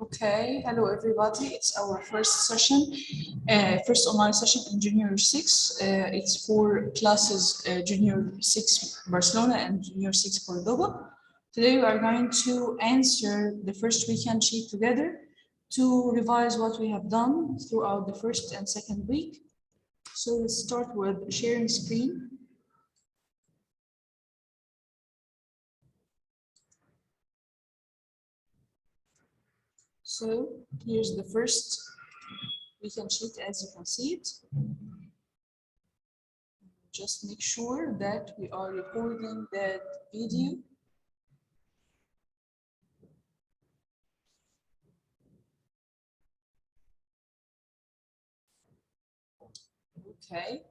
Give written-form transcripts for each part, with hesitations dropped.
Okay, hello everybody. It's our first session, first online session in Junior 6. It's for classes Junior 6 Barcelona and Junior 6 Cordoba. Today we are going to answer the first weekend sheet together to revise what we have done throughout the first and second week. So let's start with sharing screen. So here's the first weekend sheet as you can see it. Just make sure that we are recording that video. Okay.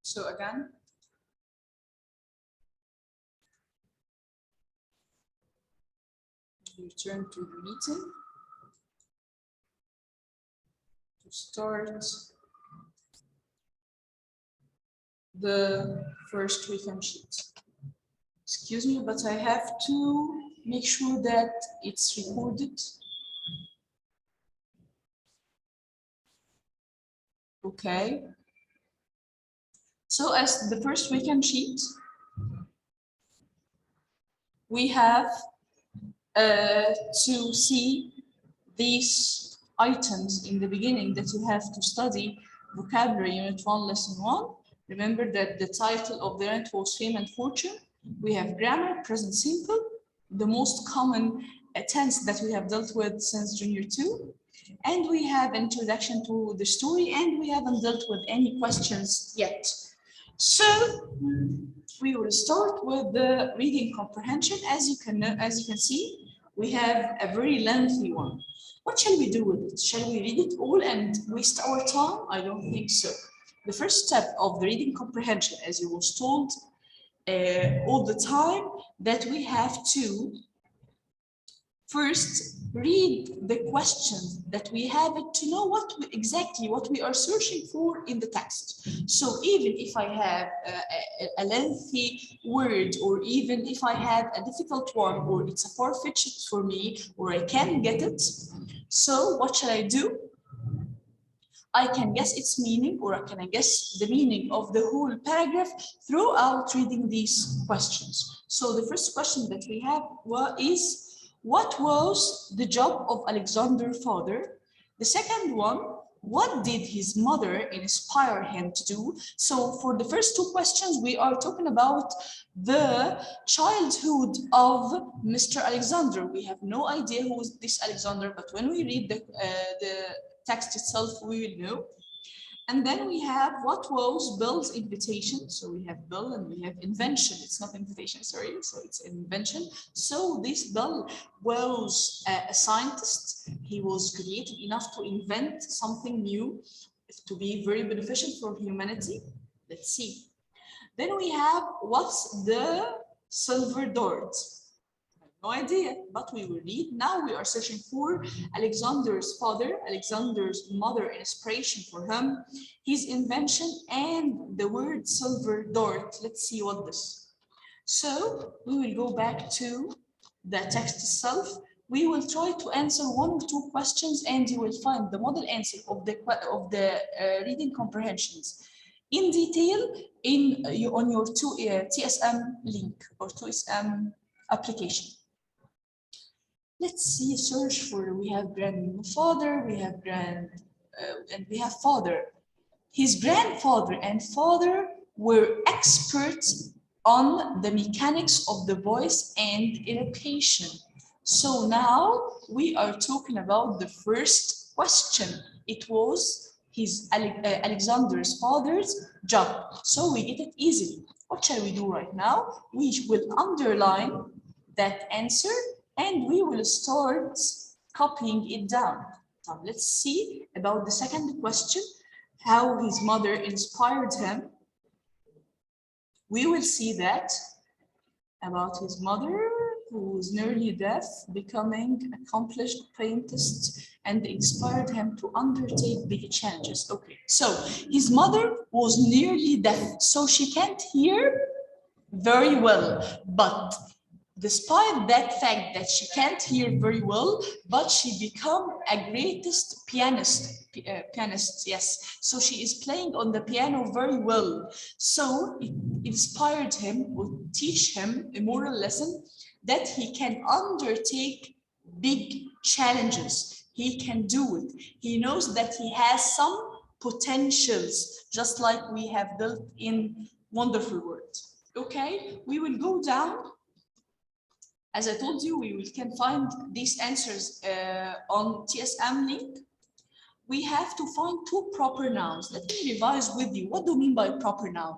So again, return to the meeting to start the first weekend sheet. Excuse me, but I have to make sure that it's recorded. Okay. So as the first weekend sheet, we have to see these items in the beginning that you have to study vocabulary unit 1 lesson 1. Remember that the title of the unit was fame and fortune. We have grammar, present simple, the most common tense that we have dealt with since junior 2, and we have introduction to the story, and we haven't dealt with any questions yet. So we will start with the reading comprehension. As you can see, we have a very lengthy one. What shall we do with it? Shall we read it all and waste our time? I don't think so. The first step of the reading comprehension, as you was told all the time, that we have to first read the questions that we have to know exactly what we are searching for in the text. So even if I have a lengthy word, or even if I have a difficult one, or it's a far-fetched for me, or I can't get it, so what shall I do? I can guess its meaning, or I can guess the meaning of the whole paragraph throughout reading these questions. So the first question that we have is, what was the job of Alexander's father? The second one, what did his mother inspire him to do? So for the first two questions, we are talking about the childhood of Mr. Alexander. We have no idea who is this Alexander, but when we read the text itself, we will know. And then we have what was Bill's invitation. So we have Bill and we have invention. It's not invitation, sorry. So it's invention. So this Bill was a scientist. He was creative enough to invent something new to be very beneficial for humanity. Let's see. Then we have, what's the silver dart? No idea, but we will read. Now we are searching for Alexander's father, Alexander's mother, inspiration for him, his invention, and the word silver dart. Let's see what this. So we will go back to the text itself. We will try to answer one or two questions, and you will find the model answer of the reading comprehensions in detail on your TSM link or TSM application. Let's see, search for, we have grandfather, we have and we have father. His grandfather and father were experts on the mechanics of the voice and education. So now we are talking about the first question. It was his Alexander's father's job. So we get it easily. What shall we do right now? We will underline that answer, and we will start copying it down. Now let's see about the second question, how his mother inspired him. We will see that about his mother. who was nearly deaf, becoming accomplished pianist, and inspired him to undertake big challenges. Okay, so his mother was nearly deaf, so she can't hear very well, but despite that fact that she can't hear very well, but she become a greatest pianist, yes. So she is playing on the piano very well. So it inspired him, would teach him a moral lesson that he can undertake big challenges. He can do it. He knows that he has some potentials, just like we have built in Wonderful World. Okay, we will go down. As I told you, we can find these answers on TSM link. We have to find two proper nouns. Let me revise with you. What do you mean by proper noun?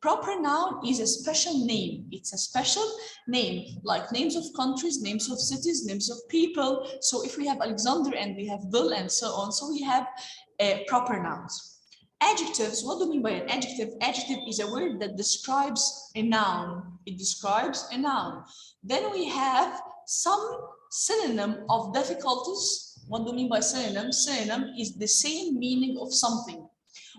Proper noun is a special name. It's a special name, like names of countries, names of cities, names of people. So if we have Alexander and we have Bill and so on, so we have proper nouns. Adjectives, what do you mean by an adjective? Adjective is a word that describes a noun. It describes a noun. Then we have some synonym of difficulties. What do you mean by synonym? Synonym is the same meaning of something.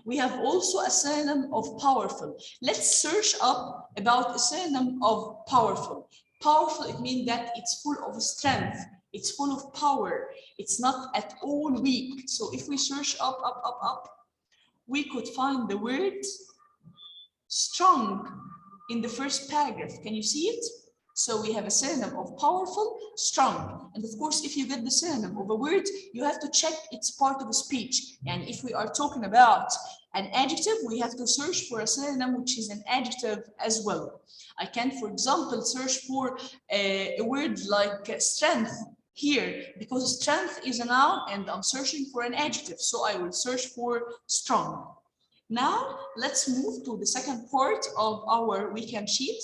We have also a synonym of powerful. Let's search up about a synonym of powerful. Powerful, it means that it's full of strength. It's full of power. It's not at all weak. So if we search up, we could find the word strong in the first paragraph. Can you see it? So we have a synonym of powerful, strong. And of course, if you get the synonym of a word, you have to check its part of a speech. And if we are talking about an adjective, we have to search for a synonym which is an adjective as well. I can, for example, search for a word like strength here, because strength is a noun and I'm searching for an adjective. So I will search for strong. Now, let's move to the second part of our weekend sheet,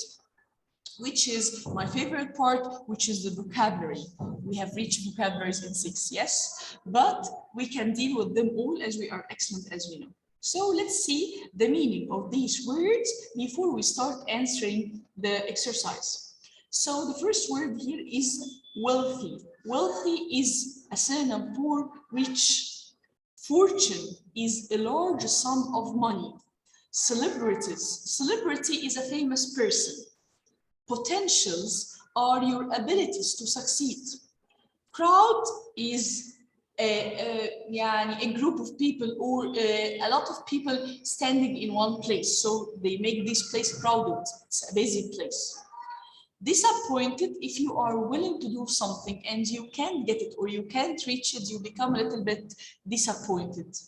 which is my favorite part, which is the vocabulary. We have reached vocabularies in 6, yes, but we can deal with them all as we are excellent as we know. So let's see the meaning of these words before we start answering the exercise. So the first word here is wealthy. Wealthy is a synonym for rich. Fortune is a large sum of money. Celebrities. Celebrity is a famous person. Potentials are your abilities to succeed. Crowd is a group of people or a lot of people standing in one place. So they make this place crowded. It's a busy place. Disappointed, if you are willing to do something and you can't get it or you can't reach it, you become a little bit disappointed.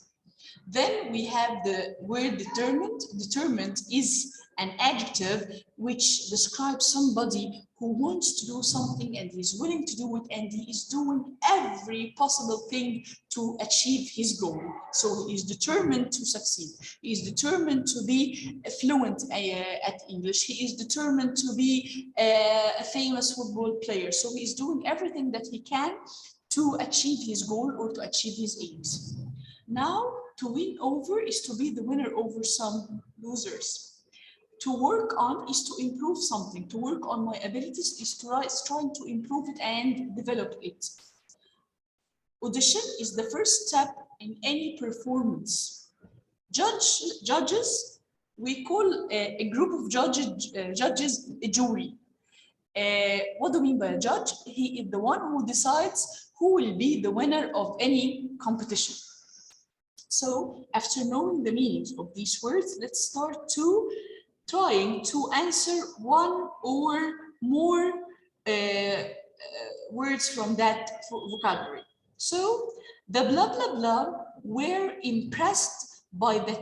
Then we have the word determined. Determined is an adjective which describes somebody who wants to do something and is willing to do it, and he is doing every possible thing to achieve his goal. So he is determined to succeed. He is determined to be fluent at English. He is determined to be a famous football player. So he is doing everything that he can to achieve his goal or to achieve his aims. Now, to win over is to be the winner over some losers. To work on is to improve something. To work on my abilities is trying to improve it and develop it. Audition is the first step in any performance. Judges, we call a group of judges a jury. What do you mean by a judge? He is the one who decides who will be the winner of any competition. So after knowing the meanings of these words, let's start trying to answer one or more words from that vocabulary. So the blah blah blah were impressed by the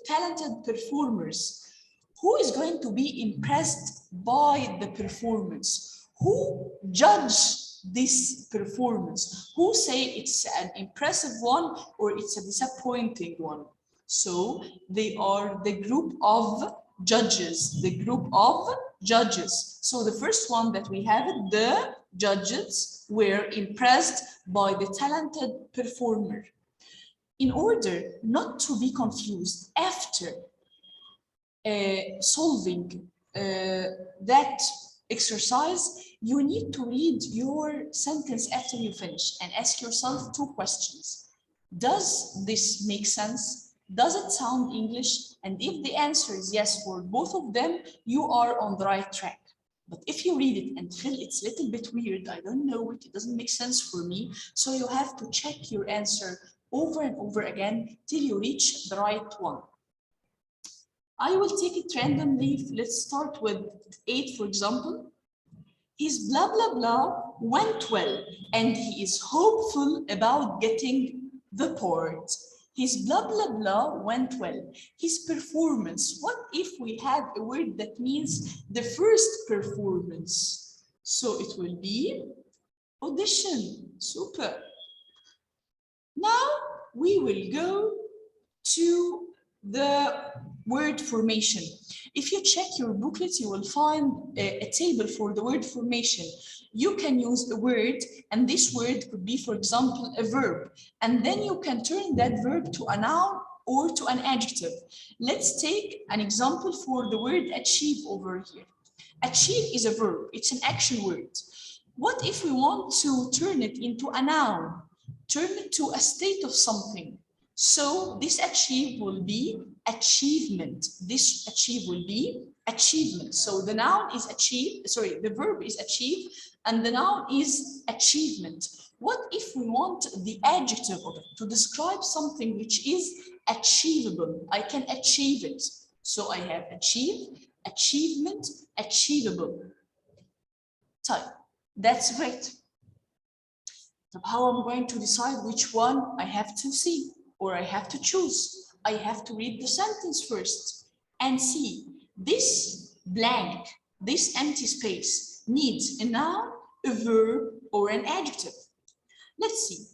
talented performers. Who is going to be impressed by the performance? Who judge this performance? Who say it's an impressive one or it's a disappointing one? So they are the group of judges, the group of judges. So the first one that we have, the judges were impressed by the talented performer. In order not to be confused after solving that exercise, you need to read your sentence after you finish and ask yourself 2 questions. Does this make sense? Does it sound English? And if the answer is yes for both of them, you are on the right track. But if you read it and feel it's a little bit weird, I don't know it, it doesn't make sense for me, so you have to check your answer over and over again till you reach the right one. I will take it randomly. Let's start with 8, for example. He's blah, blah, blah, went well, and he is hopeful about getting the part. His blah, blah, blah went well. His performance. What if we have a word that means the first performance? So it will be audition. Super. Now we will go to the word formation. If you check your booklet, you will find a table for the word formation. You can use a word, and this word could be, for example, a verb, and then you can turn that verb to a noun or to an adjective. Let's take an example for the word achieve over here. Achieve is a verb, it's an action word. What if we want to turn it into a noun? Turn it to a state of something. So this achieve will be achievement. This achieve will be achievement. So the noun is achieve, sorry, the verb is achieve, and the noun is achievement. What if we want the adjective of it to describe something which is achievable? I can achieve it. So I have achieve, achievement, achievable. Type. That's great. So how I'm going to decide which one I have to see or I have to choose? I have to read the sentence first and see this blank, this empty space needs a noun, a verb, or an adjective. Let's see.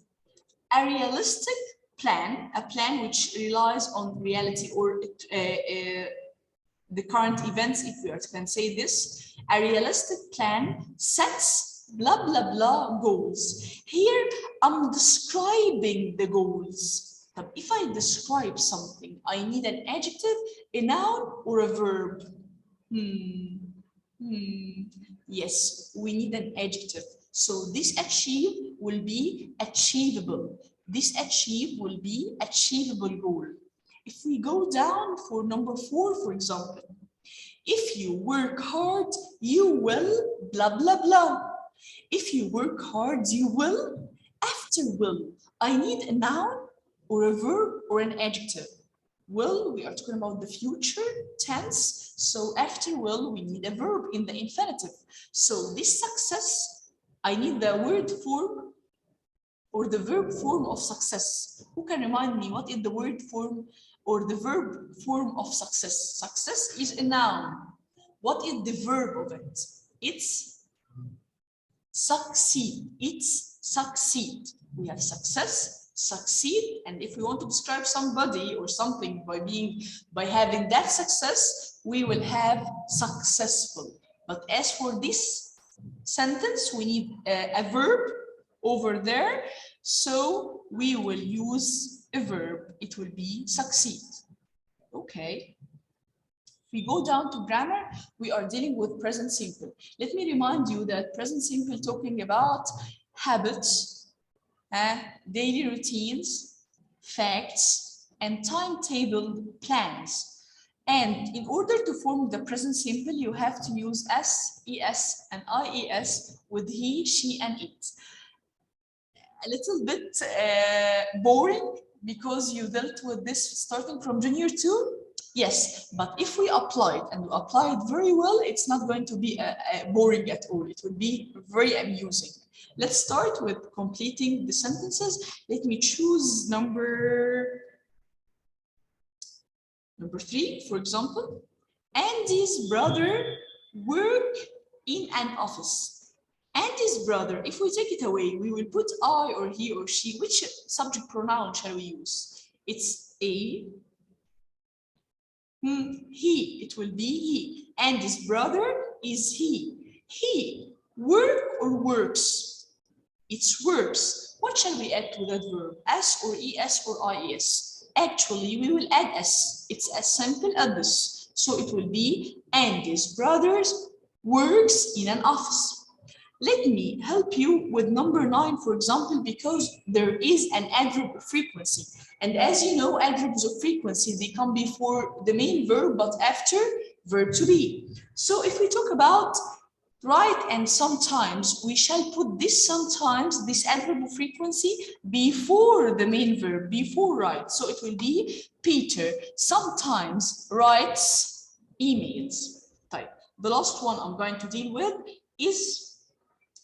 A realistic plan, a plan which relies on reality or the current events, if we can say this. A realistic plan sets blah, blah, blah goals. Here, I'm describing the goals. But if I describe something, I need an adjective, a noun, or a verb. Yes, we need an adjective. So this achieve will be achievable. This achieve will be achievable goal. If we go down for number 4, for example, if you work hard, you will blah, blah, blah. If you work hard, you will. After will, I need a noun, or a verb, or an adjective. Will, we are talking about the future tense. So after will, we need a verb in the infinitive. So this success, I need the word form or the verb form of success. Who can remind me what is the word form or the verb form of success? Success is a noun. What is the verb of it? It's succeed. It's succeed. We have success, succeed, and if we want to describe somebody or something by having that success, we will have successful. But as for this sentence, we need a verb over there, so we will use a verb. It will be succeed. Okay. If we go down to grammar, we are dealing with present simple. Let me remind you that present simple talking about habits, daily routines, facts, and timetable plans. And in order to form the present simple, you have to use s, es, and ies with he, she, and it. A little bit boring because you dealt with this starting from junior 2. Yes, but if we apply it and we apply it very well, it's not going to be boring at all. It will be very amusing. Let's start with completing the sentences. Let me choose number 3, for example. Andy's brother work in an office. Andy's brother, if we take it away, we will put I or he or she. Which subject pronoun shall we use? It's a, he, it will be he. Andy's brother is he. He, work or works? It's works. What shall we add to that verb? S or es or ies? Actually, we will add s. It's as simple as this. So it will be Andy's brothers works in an office. Let me help you with number 9, for example, because there is an adverb of frequency. And as you know, adverbs of frequency, they come before the main verb, but after verb to be. So if we talk about right and sometimes, we shall put this sometimes, this adverb of frequency, before the main verb, before right. So it will be Peter sometimes writes emails. Type. The last one I'm going to deal with is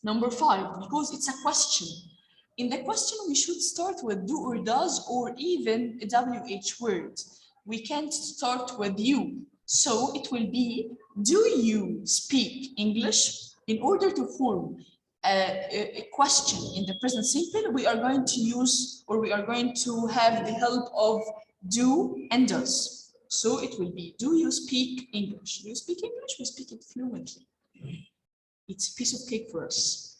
number 5, because it's a question. In the question, we should start with do or does, or even a WH word. We can't start with you. So it will be, do you speak English? In order to form a question in the present simple, we are going to use, or we are going to have the help of do and does. So it will be, do you speak English? Do you speak English? We speak it fluently. It's a piece of cake for us.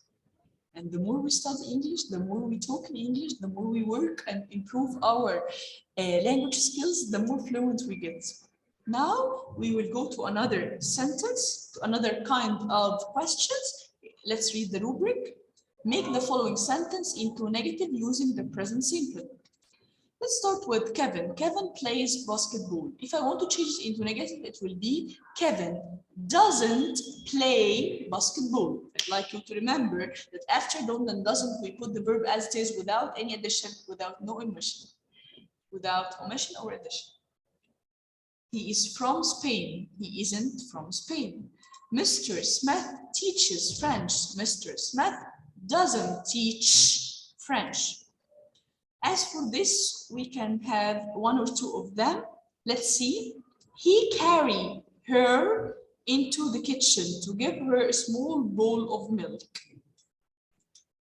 And the more we study English, the more we talk in English, the more we work and improve our language skills, the more fluent we get. Now we will go to another sentence, to another kind of questions. Let's read the rubric. Make the following sentence into negative using the present simple. Let's start with Kevin. Kevin plays basketball. If I want to change it into negative, it will be Kevin doesn't play basketball. I'd like you to remember that after don't and doesn't, we put the verb as it is without any addition, without no omission, without omission or addition. He is from Spain. He isn't from Spain. Mr. Smith teaches French. Mr. Smith doesn't teach French. As for this, we can have one or two of them. Let's see. He carried her into the kitchen to give her a small bowl of milk.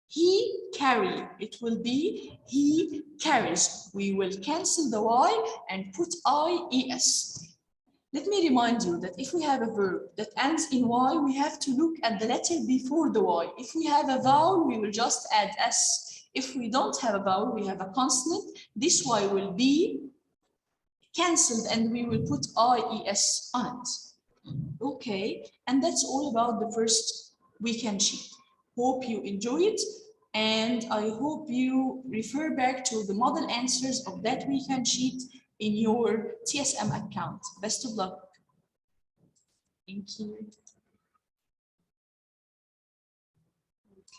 He carry, it will be he carries. We will cancel the Y and put IES. Let me remind you that if we have a verb that ends in Y, we have to look at the letter before the Y. If we have a vowel, we will just add S. If we don't have a vowel, we have a consonant. This Y will be cancelled and we will put IES on it. Okay, and that's all about the first weekend sheet. Hope you enjoy it, and I hope you refer back to the model answers of that weekend sheet in your TSM account. Best of luck. Thank you.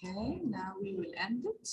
Okay, now we will end it.